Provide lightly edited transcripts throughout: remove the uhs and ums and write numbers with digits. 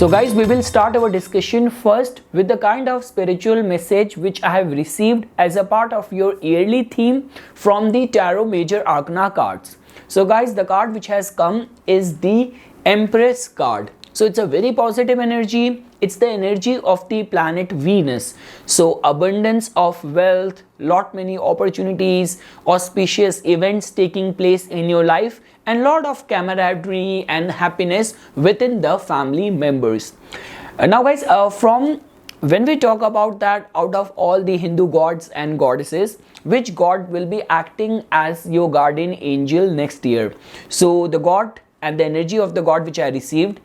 So guys, we will start our discussion first with the kind of spiritual message which I have received as a part of your yearly theme from the Tarot Major Arcana cards. So guys, the card which has come is the Empress card. So it's a very positive energy. It's the energy of the planet Venus. So abundance of wealth, lot many opportunities, auspicious events taking place in your life, and lot of camaraderie and happiness within the family members. Now guys, from when we talk about that, out of all the Hindu gods and goddesses, which god will be acting as your guardian angel next year? So the god and the energy of the god which I received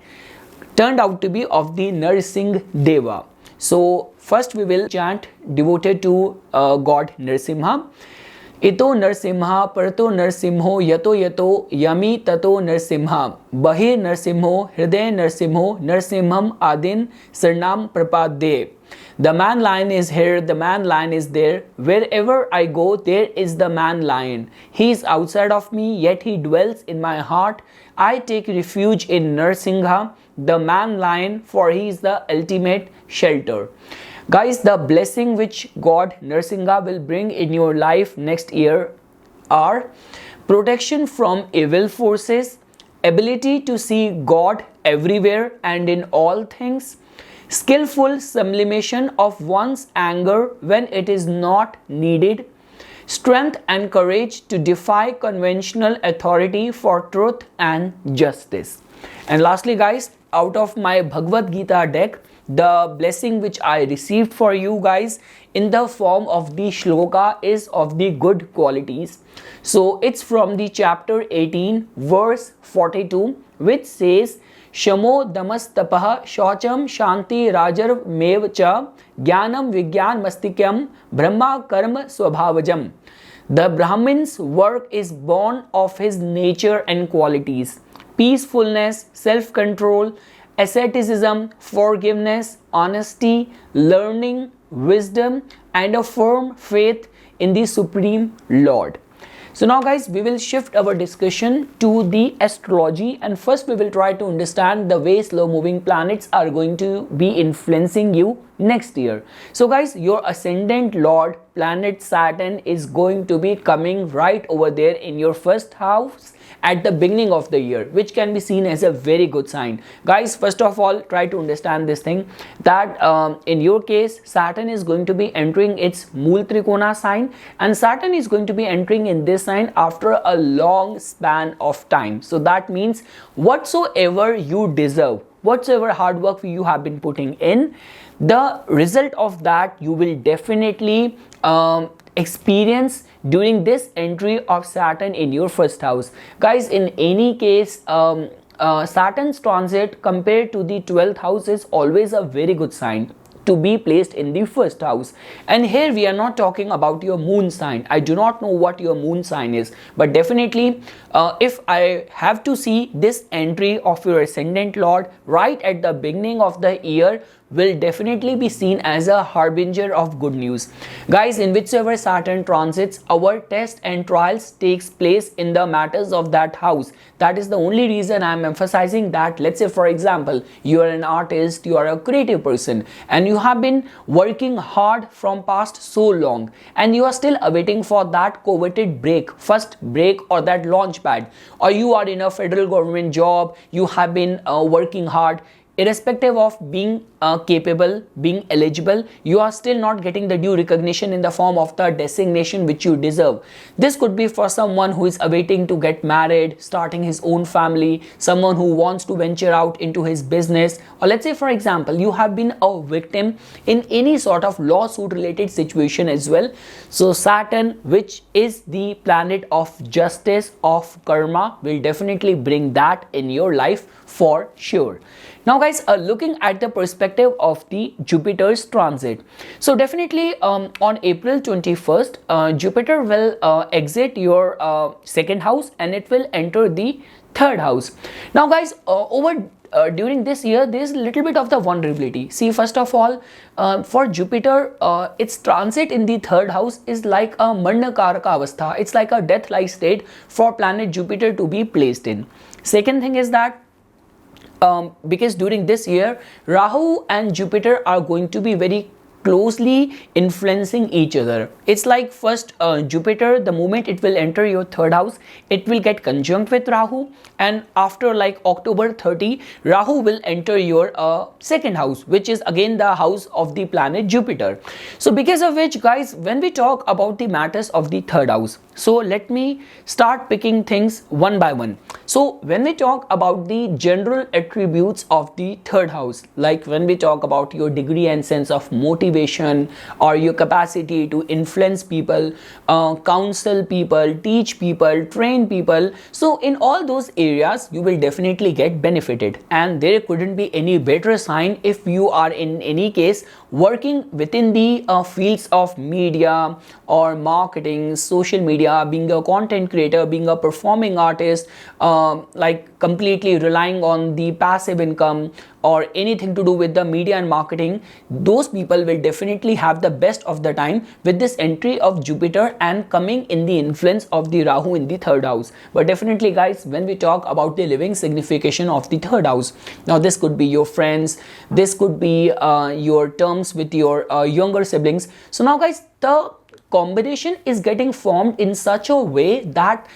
turned out to be of the Narsingh Deva. So first we will chant devoted to god Narsimha. Ito Narsimha Parato Narsimho Yato Yato Yami Tato Narsimha Bahir Narsimho Hriday Narsimho Narsimham Adin Sarnam Prapade. The man lion is here, the man lion is there. Wherever I go, there is the man lion. He is outside of me, yet he dwells in my heart. I take refuge in Narsingha, the man lion, for he is the ultimate shelter. Guys, the blessing which God Narsingha will bring in your life next year are protection from evil forces, ability to see God everywhere and in all things, skillful sublimation of one's anger when it is not needed, strength and courage to defy conventional authority for truth and justice. And lastly guys, out of my Bhagavad Gita deck, the blessing which I received for you guys in the form of the shloka is of the good qualities. So it's from the chapter 18 verse 42, which says Shamo Damastapah Shaucham Shanti Rajar Mevcha Jnanam Vigyan Mastikyam Brahma Karma Swabhavajam. The Brahmin's work is born of his nature and qualities: peacefulness, self-control, asceticism, forgiveness, honesty, learning, wisdom, and a firm faith in the Supreme Lord. So now guys, we will shift our discussion to the astrology, and first we will try to understand the way slow moving planets are going to be influencing you next year. So guys, your ascendant lord planet Saturn is going to be coming right over there in your first house at the beginning of the year, which can be seen as a very good sign. Guys, first of all, try to understand this thing that in your case, Saturn is going to be entering its Mool Trikona sign, and Saturn is going to be entering in this sign after a long span of time. So that means whatsoever you deserve, whatsoever hard work you have been putting in, the result of that you will definitely experience during this entry of Saturn in your first house. Guys, in any case, Saturn's transit compared to the 12th house is always a very good sign to be placed in the first house. And here we are not talking about your moon sign. I do not know what your moon sign is, but definitely if I have to see this entry of your ascendant lord right at the beginning of the year, will definitely be seen as a harbinger of good news. Guys, in whichever Saturn transits, our test and trials takes place in the matters of that house. That is the only reason I am emphasizing that. Let's say for example, you are an artist, you are a creative person, and you have been working hard from past so long, and you are still awaiting for that coveted break, first break, or that launch pad, or you are in a federal government job, you have been working hard. Irrespective of being capable, being eligible, you are still not getting the due recognition in the form of the designation which you deserve. This could be for someone who is awaiting to get married, starting his own family, someone who wants to venture out into his business, or let's say for example, you have been a victim in any sort of lawsuit related situation as well. So Saturn, which is the planet of justice, of karma, will definitely bring that in your life for sure. Now guys, looking at the perspective of the Jupiter's transit. So definitely on April 21st, Jupiter will exit your second house and it will enter the third house. Now guys, during this year, there is a little bit of the vulnerability. See, first of all, for Jupiter, its transit in the third house is like a Marnakaraka Avastha. It's like a death-like state for planet Jupiter to be placed in. Second thing is that because during this year Rahu and Jupiter are going to be very closely influencing each other. It's like first Jupiter, the moment it will enter your third house, it will get conjunct with Rahu, and after like October 30, Rahu will enter your second house, which is again the house of the planet Jupiter. So because of which, guys, when we talk about the matters of the third house, so let me start picking things one by one. So when we talk about the general attributes of the third house, like when we talk about your degree and sense of motivation, or your capacity to influence people, counsel people, teach people, train people, so in all those areas you will definitely get benefited. And there couldn't be any better sign if you are in any case working within the fields of media or marketing, social media, being a content creator, being a performing artist, like completely relying on the passive income or anything to do with the media and marketing. Those people will definitely have the best of the time with this entry of Jupiter and coming in the influence of the Rahu in the third house. But definitely, guys, when we talk about the living signification of the third house, now this could be your friends, this could be your terms with your younger siblings. So now, guys, the combination is getting formed in such a way that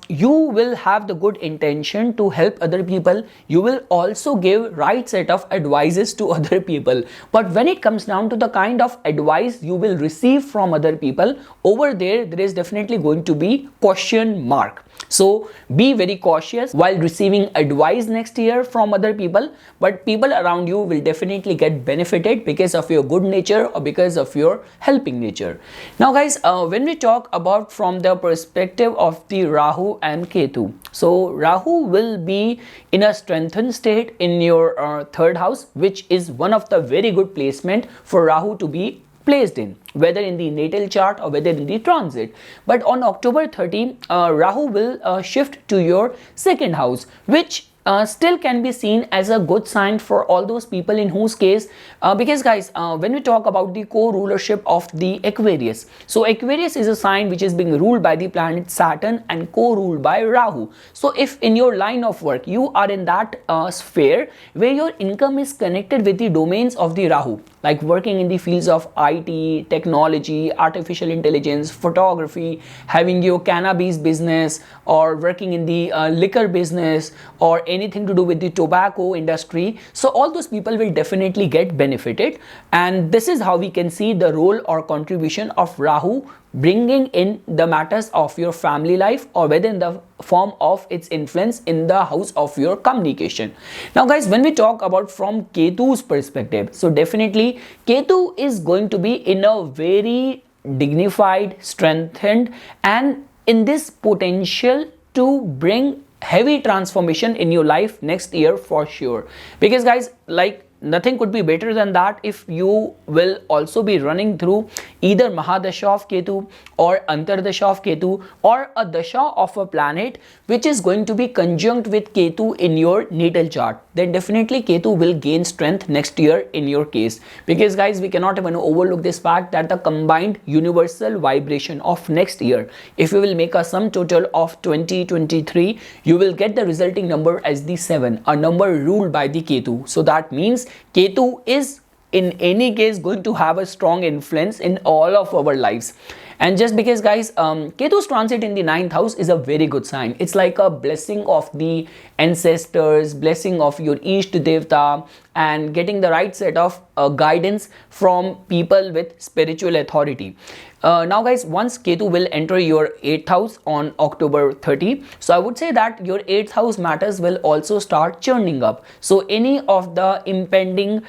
you will have the good intention to help other people. You will also give right set of advices to other people, but when it comes down to the kind of advice you will receive from other people, over there is definitely going to be question mark. So be very cautious while receiving advice next year from other people, but people around you will definitely get benefited because of your good nature or because of your helping nature. Now, guys, when we talk about from the perspective of the Rahu and Ketu, so Rahu will be in a strengthened state in your third house, which is one of the very good placement for Rahu to be placed in, whether in the natal chart or whether in the transit. But on October 30, Rahu will shift to your second house, which still can be seen as a good sign for all those people in whose case, because guys, when we talk about the co-rulership of the Aquarius, so Aquarius is a sign which is being ruled by the planet Saturn and co-ruled by Rahu. So if in your line of work you are in that sphere where your income is connected with the domains of the Rahu, like working in the fields of IT, technology, artificial intelligence, photography, having your cannabis business, or working in the liquor business, or anything to do with the tobacco industry, so all those people will definitely get benefited. And this is how we can see the role or contribution of Rahu bringing in the matters of your family life, or whether in the form of its influence in the house of your communication. Now, guys, when we talk about from Ketu's perspective, so definitely Ketu is going to be in a very dignified, strengthened, and in this potential to bring heavy transformation in your life next year for sure. Because, guys, like nothing could be better than that if you will also be running through either Mahadasha of Ketu or Antardasha of Ketu, or a Dasha of a planet which is going to be conjunct with Ketu in your natal chart. Then definitely Ketu will gain strength next year in your case. Because, guys, we cannot even overlook this fact that the combined universal vibration of next year, if you will make a sum total of 2023, you will get the resulting number as the 7, a number ruled by the Ketu. So that means Ketu is in any case going to have a strong influence in all of our lives. And just because, guys, Ketu's transit in the 9th house is a very good sign. It's like a blessing of the ancestors, blessing of your Ishta Devta, and getting the right set of guidance from people with spiritual authority. Now, guys, once Ketu will enter your 8th house on October 30, so I would say that your 8th house matters will also start churning up. So any of the impending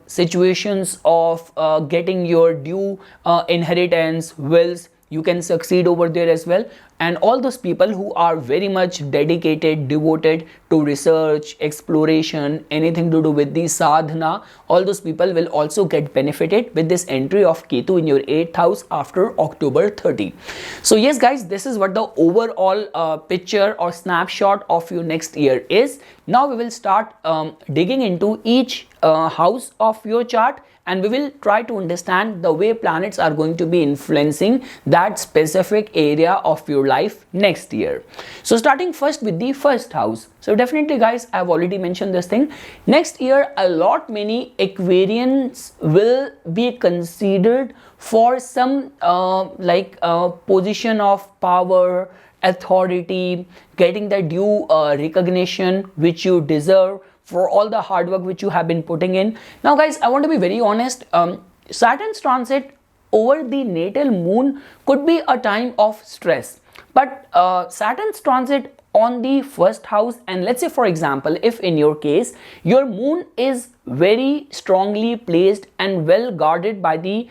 situations of getting your due inheritance, wills, you can succeed over there as well. And all those people who are very much dedicated, devoted to research, exploration, anything to do with the sadhana, all those people will also get benefited with this entry of Ketu in your 8th house after October 30. So yes, guys, this is what the overall picture or snapshot of your next year is. Now we will start digging into each house of your chart and we will try to understand the way planets are going to be influencing that specific area of your life next year. So starting first with the first house. So definitely guys, I have already mentioned this thing. Next year a lot many Aquarians will be considered for some position of power, authority, getting the due recognition which you deserve for all the hard work which you have been putting in. Now guys, I want to be very honest. Saturn's transit over the natal moon could be a time of stress, but Saturn's transit on the first house, and let's say for example, if in your case your moon is very strongly placed and well guarded by the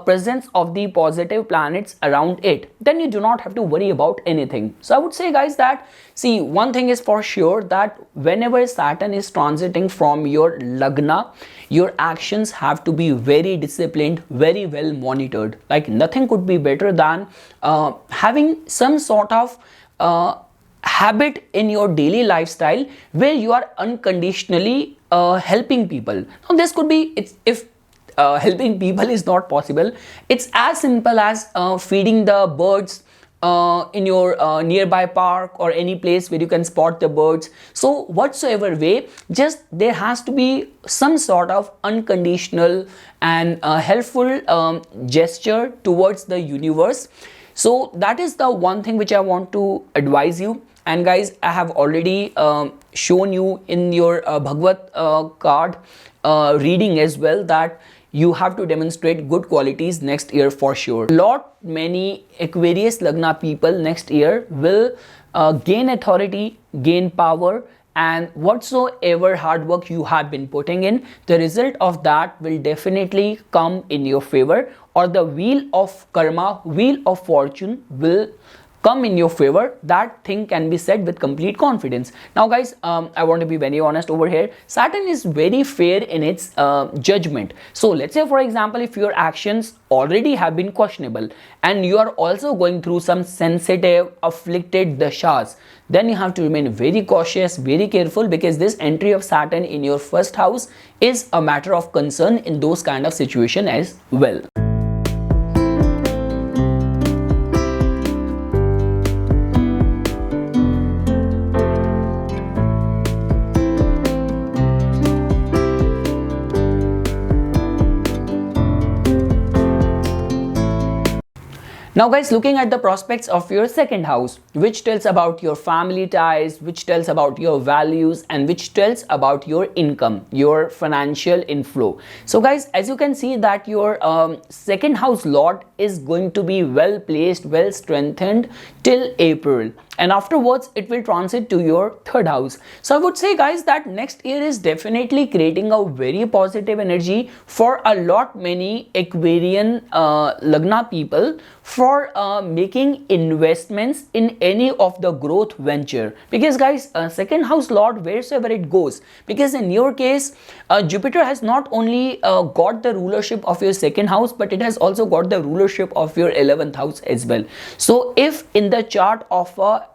presence of the positive planets around it, then you do not have to worry about anything. So I would say guys that, see, one thing is for sure, that whenever Saturn is transiting from your lagna, your actions have to be very disciplined, very well monitored. Like nothing could be better than having some sort of habit in your daily lifestyle where you are unconditionally helping people. Now this could be, if helping people is not possible, it's as simple as feeding the birds in your nearby park or any place where you can spot the birds. So whatsoever way, just there has to be some sort of unconditional and helpful gesture towards the universe. So that is the one thing which I want to advise you. And guys, I have already shown you in your Bhagavad card reading as well that you have to demonstrate good qualities next year for sure. Many Aquarius Lagna people next year will gain authority, gain power, and whatsoever hard work you have been putting in, the result of that will definitely come in your favor, or the wheel of karma, wheel of fortune will come in your favor. That thing can be said with complete confidence. Now guys, I want to be very honest over here. Saturn is very fair in its judgment. So let's say for example, if your actions already have been questionable and you are also going through some sensitive afflicted dashas, then you have to remain very cautious, very careful, because this entry of Saturn in your first house is a matter of concern in those kind of situation as well. Now guys, looking at the prospects of your second house, which tells about your family ties, which tells about your values, and which tells about your income, your financial inflow. So guys, as you can see that your second house lord is going to be well placed, well strengthened till April, and afterwards it will transit to your third house. So I would say guys that next year is definitely creating a very positive energy for a lot many Aquarian Lagna people for making investments in any of the growth venture, because guys, second house lord wheresoever it goes, because in your case Jupiter has not only got the rulership of your second house, but it has also got the rulership of your 11th house as well. So if in the chart of a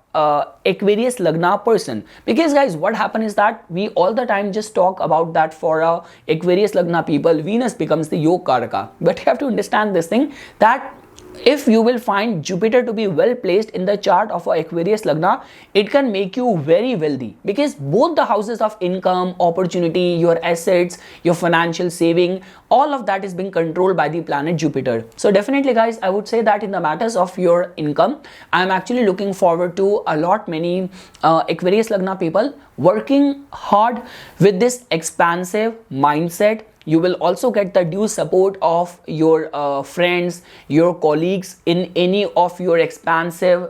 Aquarius Lagna person, because guys, what happens is that we all the time just talk about that for Aquarius Lagna people, Venus becomes the Yoga Karaka, but you have to understand this thing, that if you will find Jupiter to be well placed in the chart of Aquarius Lagna, it can make you very wealthy, because both the houses of income, opportunity, your assets, your financial saving, all of that is being controlled by the planet Jupiter. So definitely guys, I would say that in the matters of your income, I am actually looking forward to a lot many Aquarius Lagna people working hard with this expansive mindset. You will also get the due support of your friends, your colleagues in any of your expansive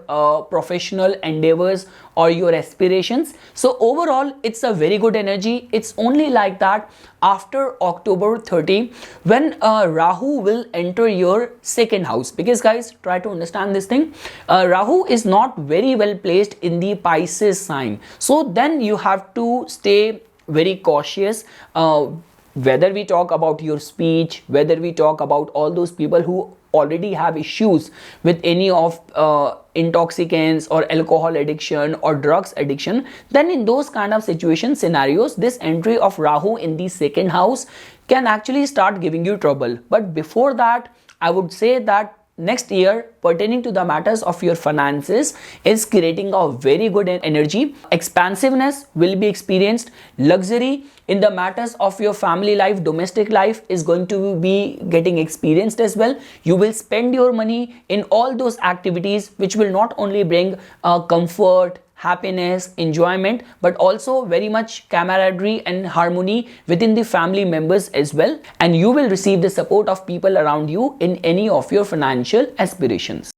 professional endeavors or your aspirations. So overall, it's a very good energy. It's only like that after October 30 when Rahu will enter your second house, because guys, try to understand this thing. Rahu is not very well placed in the Pisces sign, so then you have to stay very cautious. Whether we talk about your speech, whether we talk about all those people who already have issues with any of intoxicants or alcohol addiction or drugs addiction, then in those kind of situation scenarios, this entry of Rahu in the second house can actually start giving you trouble. But before that, I would say that next year pertaining to the matters of your finances is creating a very good energy. Expansiveness will be experienced. Luxury in the matters of your family life, domestic life is going to be getting experienced as well. You will spend your money in all those activities which will not only bring comfort, happiness, enjoyment, but also very much camaraderie and harmony within the family members as well. And you will receive the support of people around you in any of your financial aspirations.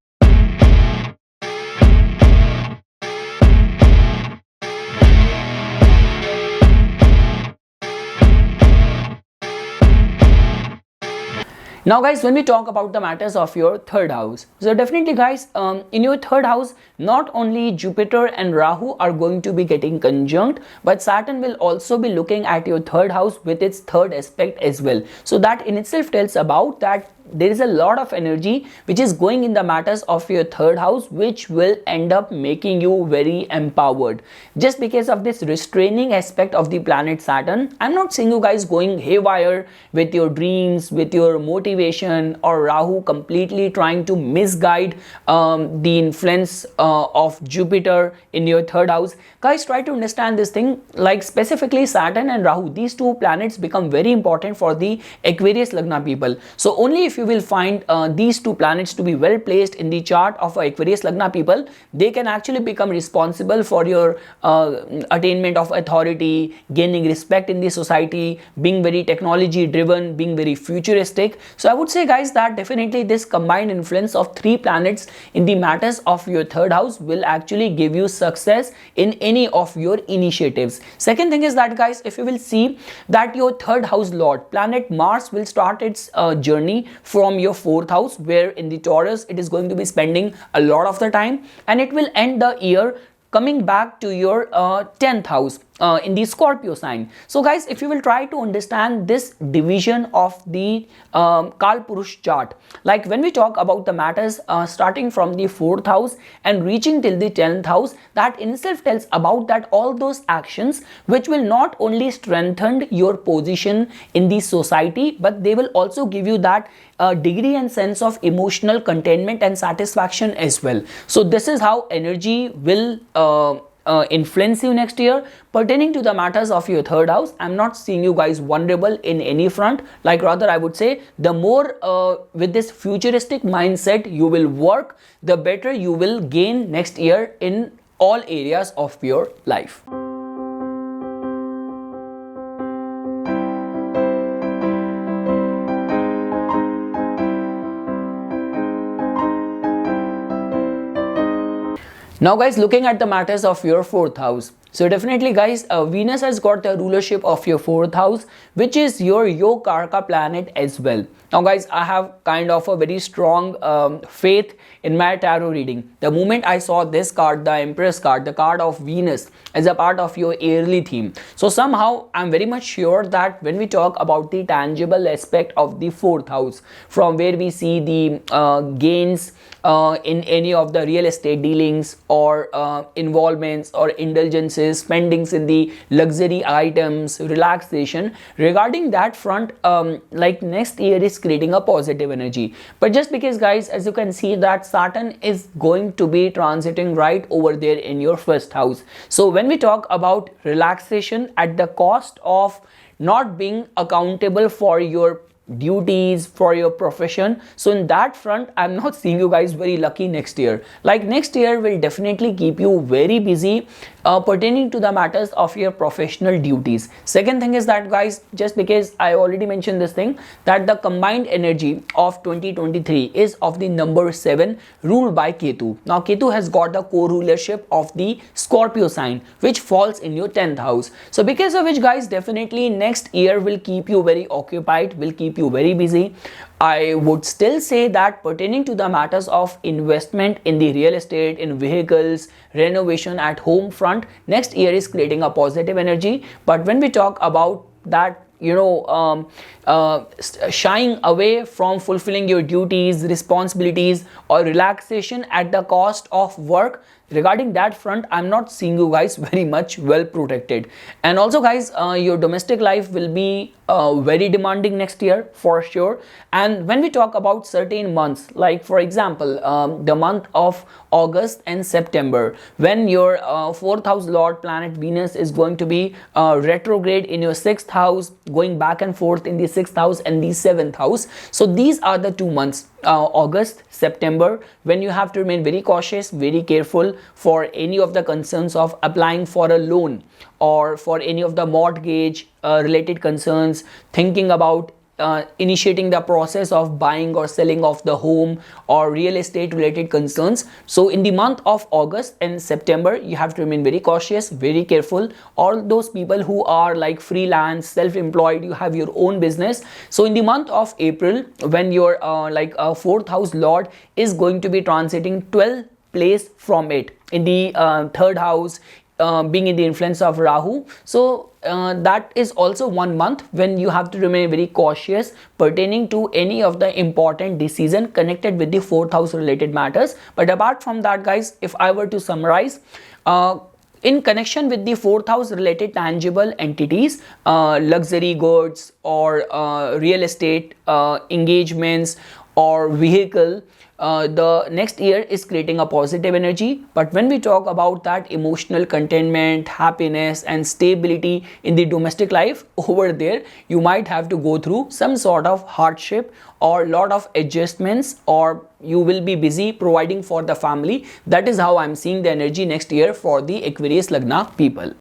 Now guys, when we talk about the matters of your third house, so definitely guys, in your third house, not only Jupiter and Rahu are going to be getting conjunct, but Saturn will also be looking at your third house with its third aspect as well. So that in itself tells about that there is a lot of energy which is going in the matters of your third house, which will end up making you very empowered. Just because of this restraining aspect of the planet Saturn, I'm not seeing you guys going haywire with your dreams, with your motivation, or Rahu completely trying to misguide the influence of Jupiter in your third house. Guys, try to understand this thing, like specifically Saturn and Rahu, these two planets become very important for the Aquarius Lagna people. So only if you will find these two planets to be well placed in the chart of Aquarius Lagna people, they can actually become responsible for your attainment of authority, gaining respect in the society, being very technology driven, being very futuristic. So I would say guys that definitely this combined influence of three planets in the matters of your third house will actually give you success in any of your initiatives. Second thing is that guys, if you will see that your third house lord planet Mars will start its journey from your fourth house, where in the Taurus it is going to be spending a lot of the time, and it will end the year coming back to your 10th house in the Scorpio sign. So guys, if you will try to understand this division of the Kal Purush chart, like when we talk about the matters starting from the 4th house and reaching till the 10th house, that in itself tells about that all those actions which will not only strengthen your position in the society, but they will also give you that degree and sense of emotional contentment and satisfaction as well. So this is how energy will influence you next year pertaining to the matters of your third house. I'm not seeing you guys vulnerable in any front, like rather I would say the more with this futuristic mindset you will work, the better you will gain next year in all areas of your life. Now guys, looking at the matters of your fourth house. So definitely guys, Venus has got the rulership of your fourth house, which is your Yokarka planet as well. Now guys, I have kind of a very strong faith in my tarot reading. The moment I saw this card, the Empress card, the card of Venus as a part of your yearly theme. So somehow I'm very much sure that when we talk about the tangible aspect of the fourth house, from where we see the gains in any of the real estate dealings or involvements or indulgences, spendings in the luxury items, relaxation, regarding that front, like next year is creating a positive energy. But just because guys, as you can see that Saturn is going to be transiting right over there in your first house. So when we talk about relaxation at the cost of not being accountable for your duties, for your profession, so in that front I'm not seeing you guys very lucky next year. Like next year will definitely keep you very busy pertaining to the matters of your professional duties. Second thing is that guys, just because I already mentioned this thing, that the combined energy of 2023 is of the number 7 ruled by Ketu. Now Ketu has got the co-rulership of the Scorpio sign, which falls in your 10th house. So because of which guys, definitely next year will keep you very occupied, will keep you very busy. I would still say that pertaining to the matters of investment in the real estate, in vehicles, renovation at home front, next year is creating a positive energy. But when we talk about that, shying away from fulfilling your duties, responsibilities, or relaxation at the cost of work, regarding that front, I'm not seeing you guys very much well protected. And also guys, your domestic life will be very demanding next year for sure. And when we talk about certain months, like for example, the month of August and September, when your 4th house lord planet Venus is going to be retrograde in your 6th house, going back and forth in the 6th house and the 7th house. So these are the 2 months, August, September, when you have to remain very cautious, very careful for any of the concerns of applying for a loan or for any of the mortgage related concerns, thinking about initiating the process of buying or selling of the home or real estate related concerns. So in the month of August and September, you have to remain very cautious, very careful. All those people who are like freelance, self-employed, you have your own business. So in the month of April, when your 4th house lord is going to be transiting 12th place from it in the 3rd house, being in the influence of Rahu. So that is also 1 month when you have to remain very cautious pertaining to any of the important decision connected with the 4th house related matters. But apart from that guys, if I were to summarize, in connection with the 4th house related tangible entities, luxury goods or real estate engagements or vehicle, the next year is creating a positive energy. But when we talk about that emotional contentment, happiness and stability in the domestic life, over there you might have to go through some sort of hardship or lot of adjustments, or you will be busy providing for the family. That is how I'm seeing the energy next year for the Aquarius Lagna people.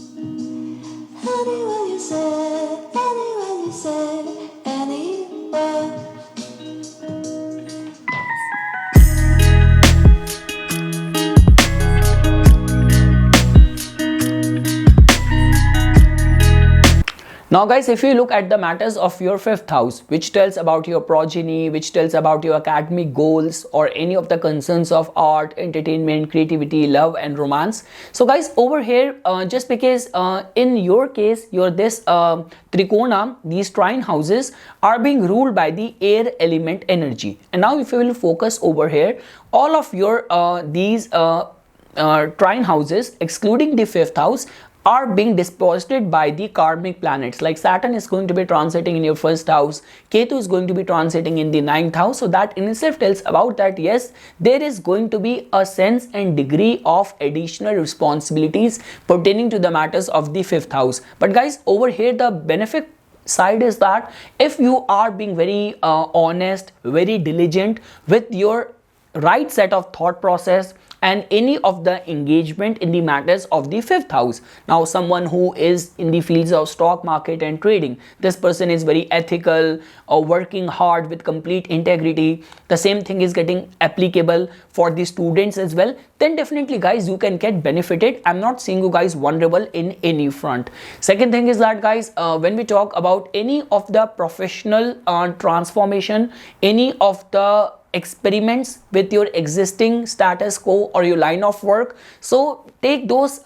Now guys, if you look at the matters of your 5th house, which tells about your progeny, which tells about your academic goals or any of the concerns of art, entertainment, creativity, love and romance. So guys, over here, just because in your case, your this Trikona, these trine houses are being ruled by the air element energy. And now if you will focus over here, all of your these trine houses, excluding the 5th house, are being disposited by the karmic planets. Like Saturn is going to be transiting in your 1st house, Ketu is going to be transiting in the 9th house. So that in itself tells about that yes, there is going to be a sense and degree of additional responsibilities pertaining to the matters of the 5th house. But guys, over here the benefit side is that if you are being very honest, very diligent with your right set of thought process and any of the engagement in the matters of the 5th house. Now someone who is in the fields of stock market and trading, this person is very ethical or working hard with complete integrity. The same thing is getting applicable for the students as well. Then definitely guys, you can get benefited. I'm not seeing you guys vulnerable in any front. Second thing is that guys, when we talk about any of the professional transformation, any of the experiments with your existing status quo or your line of work, so take those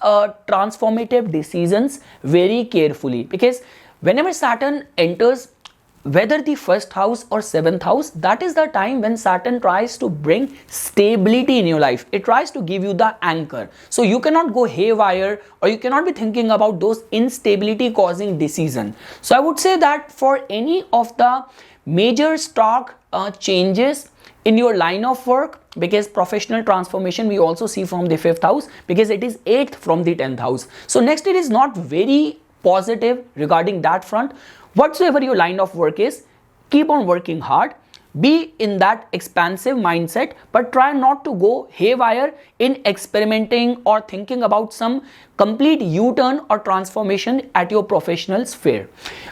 transformative decisions very carefully, because whenever Saturn enters whether the 1st house or 7th house, that is the time when Saturn tries to bring stability in your life. It tries to give you the anchor. So you cannot go haywire or you cannot be thinking about those instability causing decision. So I would say that for any of the major stock changes in your line of work, because professional transformation we also see from the 5th house, because it is 8th from the 10th house. So next it is not very positive regarding that front. Whatsoever your line of work is, keep on working hard, be in that expansive mindset, but try not to go haywire in experimenting or thinking about some complete U-turn or transformation at your professional sphere.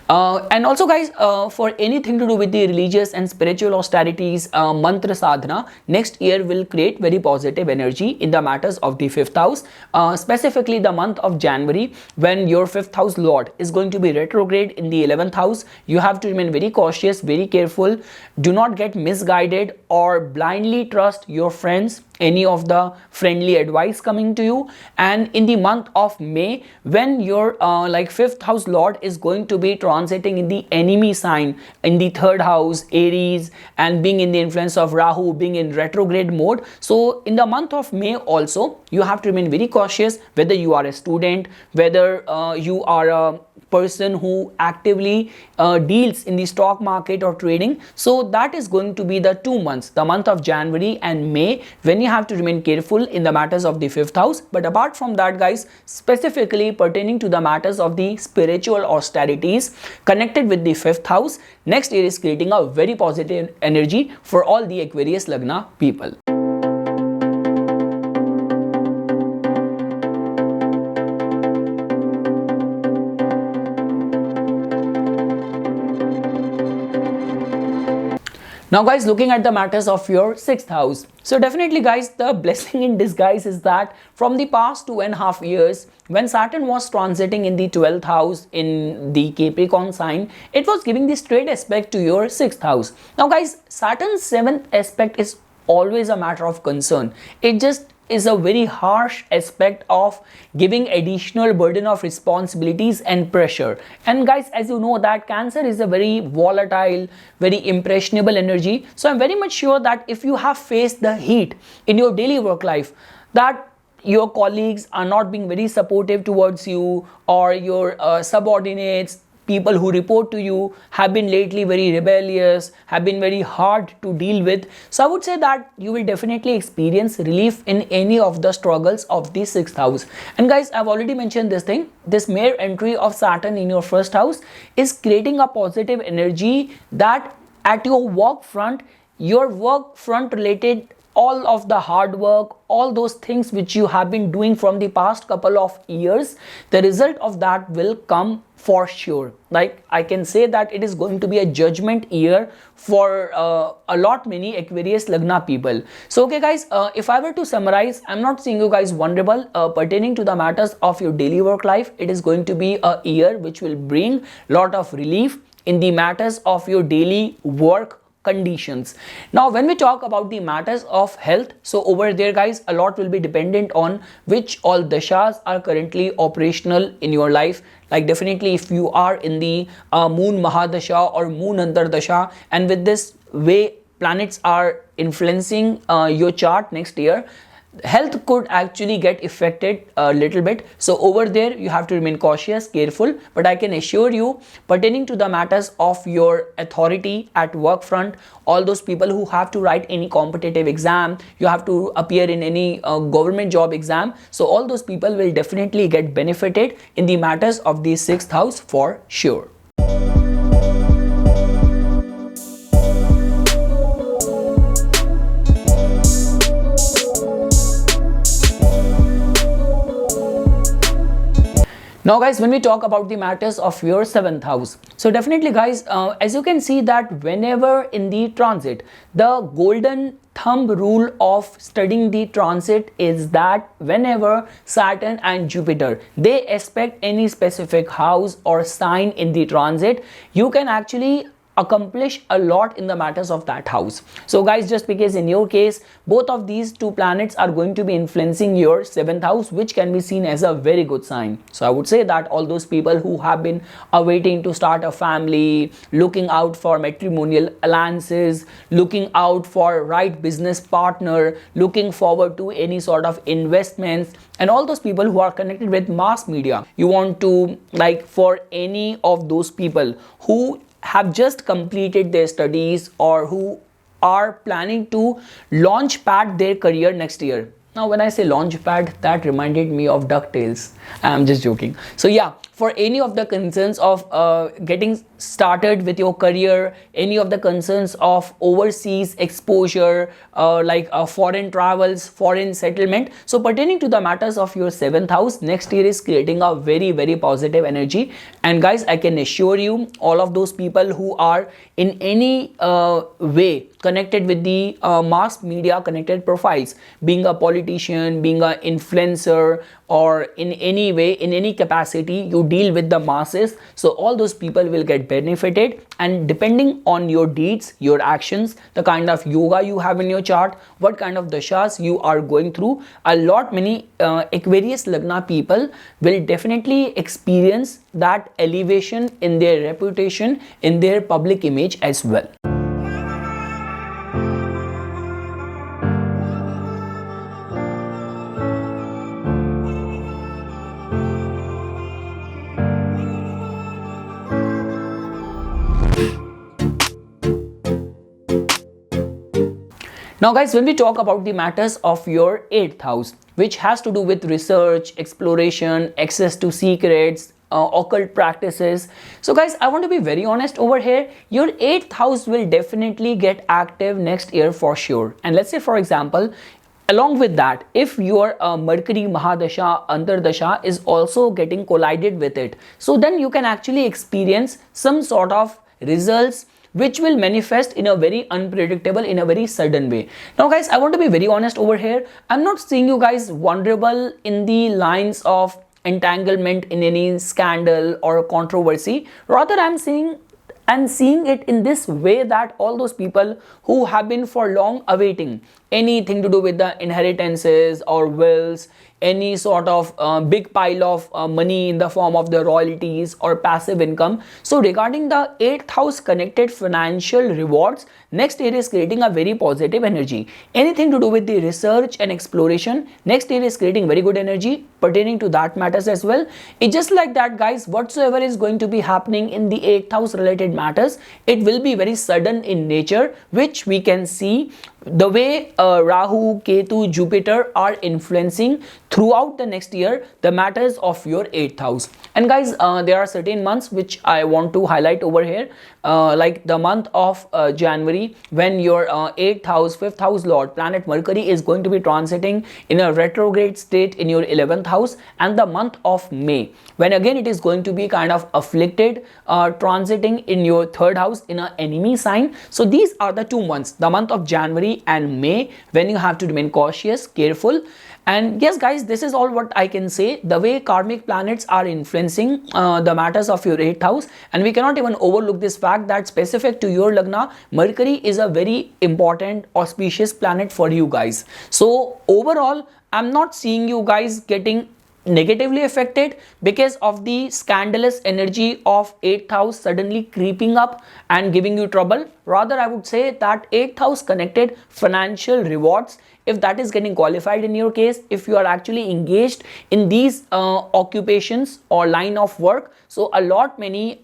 And also guys, for anything to do with the religious and spiritual austerities, mantra sadhana, next year will create very positive energy in the matters of the 5th house, specifically the month of January, when your 5th house lord is going to be retrograde in the 11th house. You have to remain very cautious, very careful. Do not get misguided or blindly trust your friends, any of the friendly advice coming to you. And in the month of May, when your like fifth house lord is going to be transiting in the enemy sign in the third house, Aries, and being in the influence of Rahu, being in retrograde mode. So in the month of May also, you have to remain very cautious, whether you are a student, whether you are a person who actively deals in the stock market or trading. So that is going to be the 2 months, the month of January and May, when you have to remain careful in the matters of the fifth house. But apart from that, guys, specifically pertaining to the matters of the spiritual austerities connected with the fifth house, next year is creating a very positive energy for all the Aquarius Lagna people. Now guys, looking at the matters of your sixth house. So definitely guys, the blessing in disguise is that from the past 2.5 years, when Saturn was transiting in the 12th house in the Capricorn sign, it was giving the straight aspect to your sixth house. Now guys, Saturn's 7th aspect is always a matter of concern. It just is a very harsh aspect of giving additional burden of responsibilities and pressure. And guys, as you know that Cancer is a very volatile, very impressionable energy. So I'm very much sure that if you have faced the heat in your daily work life, that your colleagues are not being very supportive towards you, or your subordinates, people who report to you, have been lately very rebellious, have been very hard to deal with. So I would say that you will definitely experience relief in any of the struggles of the sixth house. And guys, I've already mentioned this thing. This mere entry of Saturn in your first house is creating a positive energy that at your work front related, all of the hard work, all those things which you have been doing from the past couple of years, the result of that will come for sure. Like I can say that it is going to be a judgment year for a lot many Aquarius Lagna people. So okay guys, if I were to summarize, I'm not seeing you guys vulnerable pertaining to the matters of your daily work life. It is going to be a year which will bring lot of relief in the matters of your daily work conditions. Now when we talk about the matters of health, so over there guys, a lot will be dependent on which all dashas are currently operational in your life. Like definitely if you are in the moon Mahadasha or moon Antardasha, and with this way planets are influencing your chart next year, health could actually get affected a little bit. So over there you have to remain cautious, careful. But I can assure you, pertaining to the matters of your authority at work front, all those people who have to write any competitive exam, you have to appear in any government job exam, so all those people will definitely get benefited in the matters of the sixth house for sure. Now guys, when we talk about the matters of your seventh house, so definitely guys, as you can see that whenever in the transit, the golden thumb rule of studying the transit is that whenever Saturn and Jupiter, they aspect any specific house or sign in the transit, you can actually accomplish a lot in the matters of that house. So guys, just because in your case both of these two planets are going to be influencing your seventh house, which can be seen as a very good sign. So I would say that all those people who have been awaiting to start a family, looking out for matrimonial alliances, looking out for right business partner, looking forward to any sort of investments, and all those people who are connected with mass media, you want to, like, for any of those people who have just completed their studies or who are planning to launch pad their career next year. Now when I say launch pad, that reminded me of DuckTales. I'm just joking. So yeah, for any of the concerns of getting started with your career, any of the concerns of overseas exposure, like foreign travels, foreign settlement, so pertaining to the matters of your seventh house, next year is creating a very, very positive energy. And guys, I can assure you, all of those people who are in any way connected with the mass media connected profiles, being a politician, being an influencer, or in any way, in any capacity you deal with the masses. So all those people will get benefited, and depending on your deeds, your actions, the kind of yoga you have in your chart, what kind of dashas you are going through, a lot many Aquarius Lagna people will definitely experience that elevation in their reputation, in their public image as well. Now guys, when we talk about the matters of your 8th house, which has to do with research, exploration, access to secrets, occult practices. So guys, I want to be very honest over here. Your 8th house will definitely get active next year for sure. And let's say, for example, along with that, if your Mercury Mahadasha, Antardasha is also getting collided with it, so then you can actually experience some sort of results which will manifest in a very unpredictable, in a very sudden way. Now guys, I want to be very honest over here. I'm not seeing you guys vulnerable in the lines of entanglement in any scandal or controversy. Rather, I'm seeing it in this way, that all those people who have been for long awaiting anything to do with the inheritances or wills, any sort of big pile of money in the form of the royalties or passive income. So regarding the 8th house connected financial rewards, next year is creating a very positive energy. Anything to do with the research and exploration, next year is creating very good energy pertaining to that matters as well. It's just like that guys, whatsoever is going to be happening in the 8th house related matters, it will be very sudden in nature, which we can see the way Rahu, Ketu, Jupiter are influencing throughout the next year the matters of your 8th house. And guys, there are certain months which I want to highlight over here, like the month of January, when your 8th house, 5th house lord planet Mercury is going to be transiting in a retrograde state in your 11th house, and the month of May, when again it is going to be kind of afflicted, transiting in your 3rd house in an enemy sign. So these are the 2 months, the month of January and May, when you have to remain cautious, careful. And yes guys, this is all what I can say, the way karmic planets are influencing the matters of your 8th house. And we cannot even overlook this fact that specific to your Lagna, Mercury is a very important auspicious planet for you guys. So overall, I'm not seeing you guys getting negatively affected because of the scandalous energy of 8th house suddenly creeping up and giving you trouble. Rather, I would say that 8th house connected financial rewards, if that is getting qualified in your case, if you are actually engaged in these occupations or line of work, so a lot many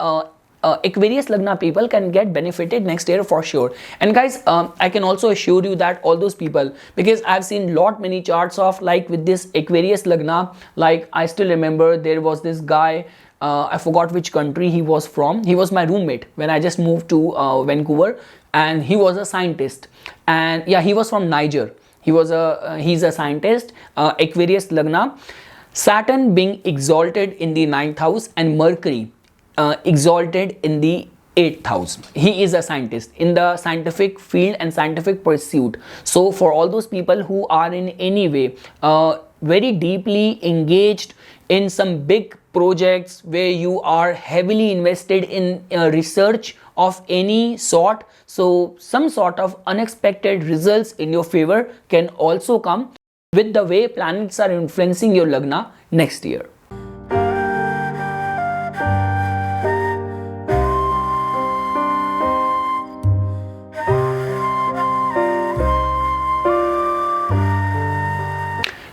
Aquarius Lagna people can get benefited next year for sure. And guys, I can also assure you that all those people, because I've seen lot many charts of like with this Aquarius Lagna, like I still remember there was this guy, I forgot which country he was from. He was my roommate when I just moved to Vancouver, and he was a scientist, and yeah, he was from Niger. He's a scientist, Aquarius Lagna, Saturn being exalted in the 9th house and Mercury exalted in the 8th house. He is a scientist in the scientific field and scientific pursuit. So for all those people who are in any way very deeply engaged in some big projects where you are heavily invested in research of any sort, so some sort of unexpected results in your favor can also come with the way planets are influencing your Lagna next year.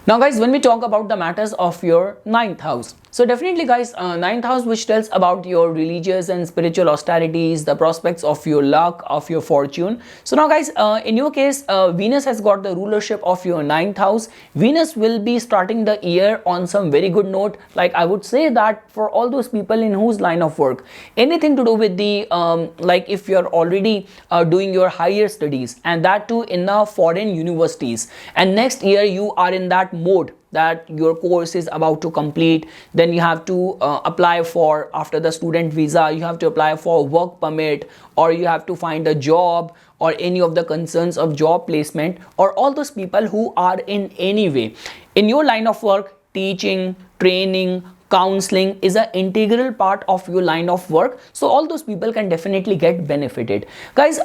Now guys, when we talk about the matters of your 9th house, so definitely guys, 9th house, which tells about your religious and spiritual austerities, the prospects of your luck, of your fortune. So now guys, in your case, Venus has got the rulership of your 9th house. Venus will be starting the year on some very good note. Like I would say that for all those people in whose line of work, anything to do with the, like if you're already doing your higher studies, and that too in the foreign universities, and next year you are in that mode that your course is about to complete. Then you have to apply for, after the student visa, you have to apply for work permit, or you have to find a job, or any of the concerns of job placement, or all those people who are in any way in your line of work. Teaching, training, counseling is an integral part of your line of work, so all those people can definitely get benefited. Guys,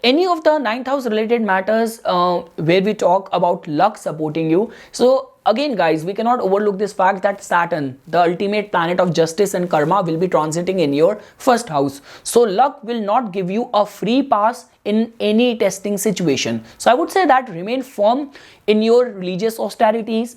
any of the ninth house related matters where we talk about luck supporting you. So again guys, we cannot overlook this fact that Saturn, the ultimate planet of justice and karma, will be transiting in your first house. So luck will not give you a free pass in any testing situation. So I would say that remain firm in your religious austerities,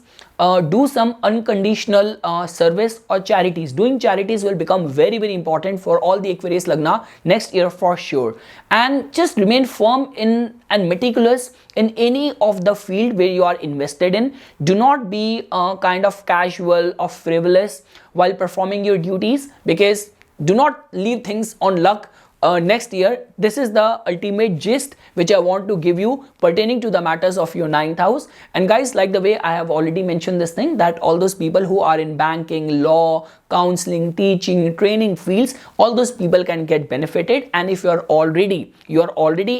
do some unconditional service or charities. Doing charities will become very important for all the Aquarius Lagna next year for sure. And just remain firm in and meticulous in any of the field where you are invested in. Do not be kind of casual or frivolous while performing your duties, because do not leave things on luck. Next year, this is the ultimate gist which I want to give you pertaining to the matters of your ninth house. And guys, like the way I have already mentioned this thing, that all those people who are in banking, law, counseling, teaching, training fields, all those people can get benefited. And if you are already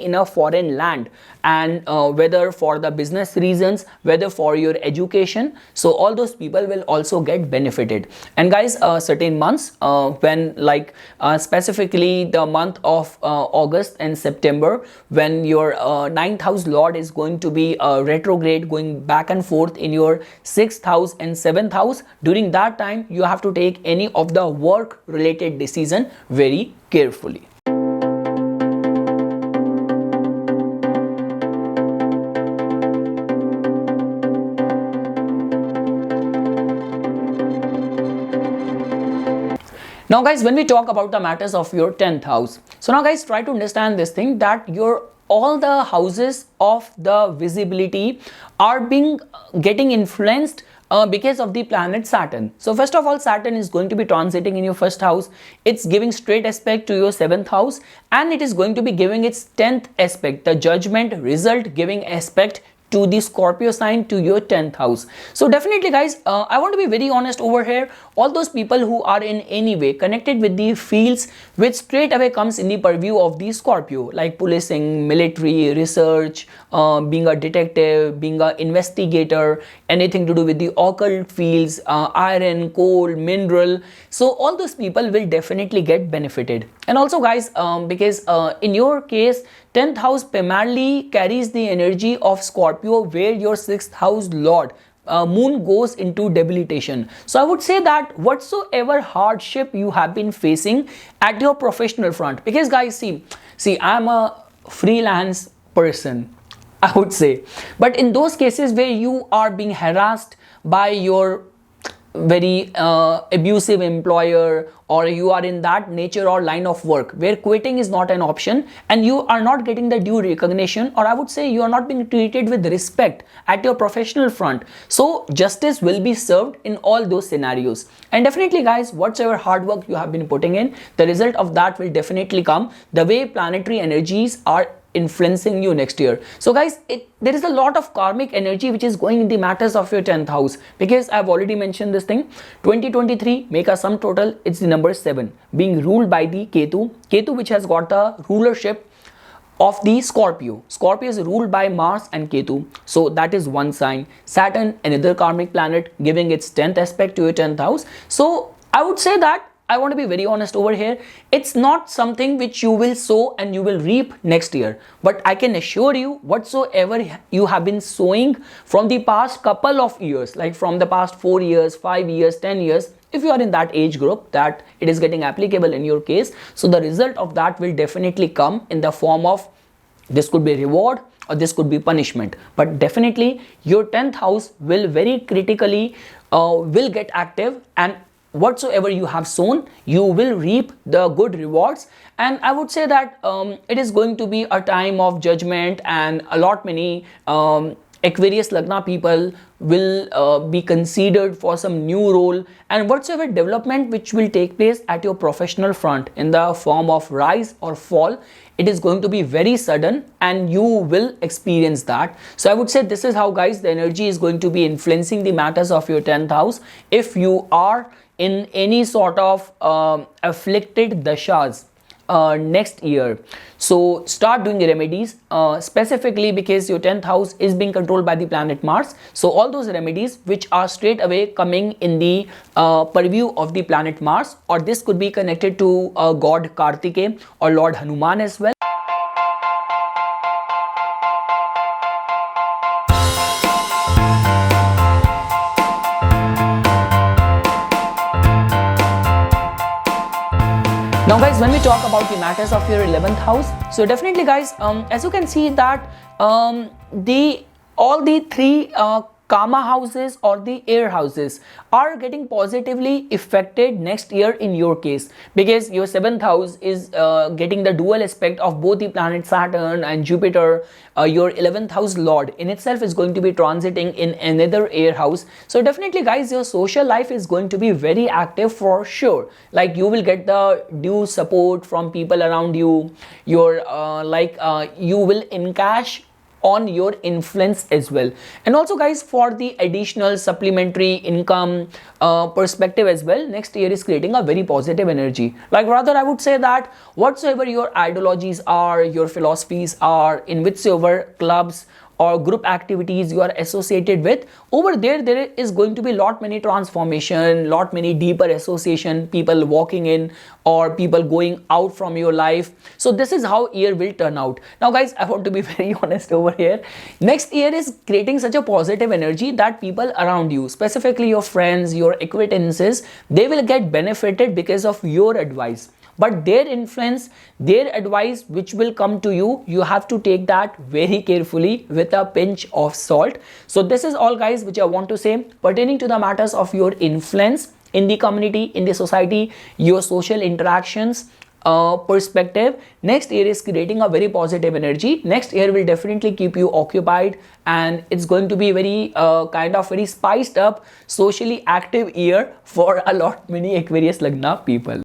in a foreign land, and whether for the business reasons, whether for your education, so all those people will also get benefited. And guys, certain months when like specifically the month of August and September, when your ninth house lord is going to be retrograde, going back and forth in your sixth house and seventh house, during that time you have to take any of the work related decision very carefully. Now guys, when we talk about the matters of your 10th house, so now guys, try to understand this thing, that your all the houses of the visibility are getting influenced because of the planet Saturn. So first of all, Saturn is going to be transiting in your first house. It's giving straight aspect to your 7th house, and it is going to be giving its 10th aspect, the judgment result giving aspect to the Scorpio sign, to your 10th house. So definitely guys, I want to be very honest over here. All those people who are in any way connected with the fields which straight away comes in the purview of the Scorpio, like policing, military, research, being a detective, being an investigator, anything to do with the occult fields, iron, coal, mineral, so all those people will definitely get benefited. And also guys, because in your case, 10th house primarily carries the energy of Scorpio, where your 6th house lord moon goes into debilitation. So I would say that whatsoever hardship you have been facing at your professional front, because guys, see I'm a freelance person, I would say, but in those cases where you are being harassed by your very abusive employer, or you are in that nature or line of work where quitting is not an option, and you are not getting the due recognition, or I would say you are not being treated with respect at your professional front, so justice will be served in all those scenarios. And definitely guys, whatsoever hard work you have been putting in, the result of that will definitely come the way planetary energies are influencing you next year. So guys, there is a lot of karmic energy which is going in the matters of your 10th house, because I've already mentioned this thing. 2023 make a sum total, it's the number 7 being ruled by the Ketu, which has got the rulership of the Scorpio. Scorpio is ruled by Mars and Ketu, so that is one sign. Saturn, another karmic planet, giving its 10th aspect to your 10th house. So I would say that I want to be very honest over here. It's not something which you will sow and you will reap next year. But I can assure you, whatsoever you have been sowing from the past couple of years, like from the past 4 years, 5 years, 10 years, if you are in that age group that it is getting applicable in your case, so the result of that will definitely come in the form of, this could be reward or this could be punishment. But definitely your 10th house will very critically will get active, and whatsoever you have sown, you will reap the good rewards. And I would say that it is going to be a time of judgment and a lot many Aquarius Lagna people will be considered for some new role, and whatsoever development which will take place at your professional front in the form of rise or fall, it is going to be very sudden and you will experience that. So I would say this is how, guys, the energy is going to be influencing the matters of your 10th house. If you are in any sort of afflicted dashas next year, so start doing remedies, specifically because your 10th house is being controlled by the planet Mars. So all those remedies which are straight away coming in the purview of the planet Mars, or this could be connected to God Kartikeya or Lord Hanuman as well. Now guys, when we talk about the matters of your 11th house, so definitely guys, as you can see that all the three karma houses or the air houses are getting positively affected next year in your case, because your 7th house is getting the dual aspect of both the planet Saturn and Jupiter. Your 11th house lord in itself is going to be transiting in another air house. So definitely guys, your social life is going to be very active for sure. Like you will get the due support from people around you. Your you will encash on your influence as well. And also guys, for the additional supplementary income perspective as well, next year is creating a very positive energy. Like rather I would say that whatsoever your ideologies are, your philosophies are, in whichever clubs or group activities you are associated with, over there is going to be lot many transformation, lot many deeper association, people walking in or people going out from your life. So this is how year will turn out. Now guys, I want to be very honest over here. Next year is creating such a positive energy that people around you, specifically your friends, your acquaintances, they will get benefited because of your advice. But their influence, their advice which will come to you, you have to take that very carefully with a pinch of salt. So this is all guys which I want to say pertaining to the matters of your influence in the community, in the society, your social interactions perspective. Next year is creating a very positive energy. Next year will definitely keep you occupied, and it's going to be very very spiced up, socially active year for a lot many Aquarius Lagna people.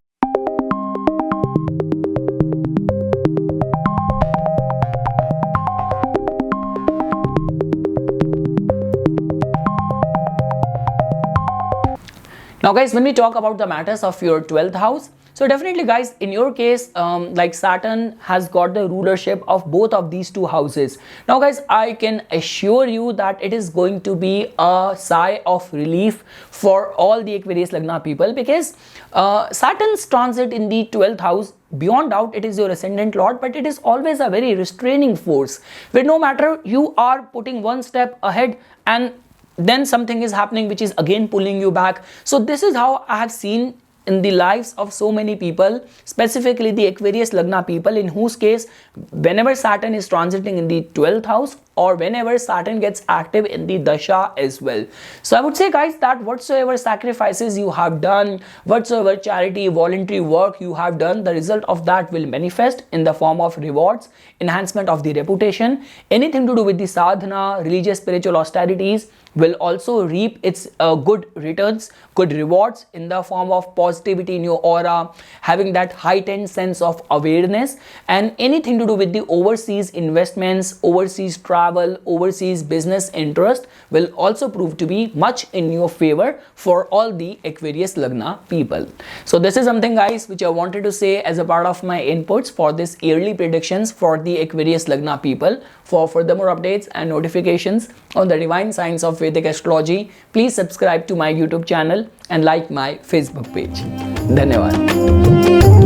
Now guys, when we talk about the matters of your 12th house, so definitely guys, in your case, like Saturn has got the rulership of both of these two houses. Now guys, I can assure you that it is going to be a sigh of relief for all the Aquarius Lagna people, because Saturn's transit in the 12th house, beyond doubt it is your ascendant lord, but it is always a very restraining force where no matter you are putting one step ahead and then something is happening which is again pulling you back. So this is how I have seen in the lives of so many people, specifically the Aquarius Lagna people, in whose case whenever Saturn is transiting in the 12th house or whenever Saturn gets active in the dasha as well. So I would say guys that whatsoever sacrifices you have done, whatsoever charity, voluntary work you have done, the result of that will manifest in the form of rewards, enhancement of the reputation. Anything to do with the sadhana, religious spiritual austerities will also reap its good returns, good rewards in the form of positivity in your aura, having that heightened sense of awareness. And anything to do with the overseas investments, overseas travel, overseas business interest will also prove to be much in your favor for all the Aquarius Lagna people. So this is something guys which I wanted to say as a part of my inputs for this yearly predictions for the Aquarius Lagna people. For furthermore updates and notifications on the divine science of Vedic astrology, please subscribe to my YouTube channel and like my Facebook page. Dhanyawad.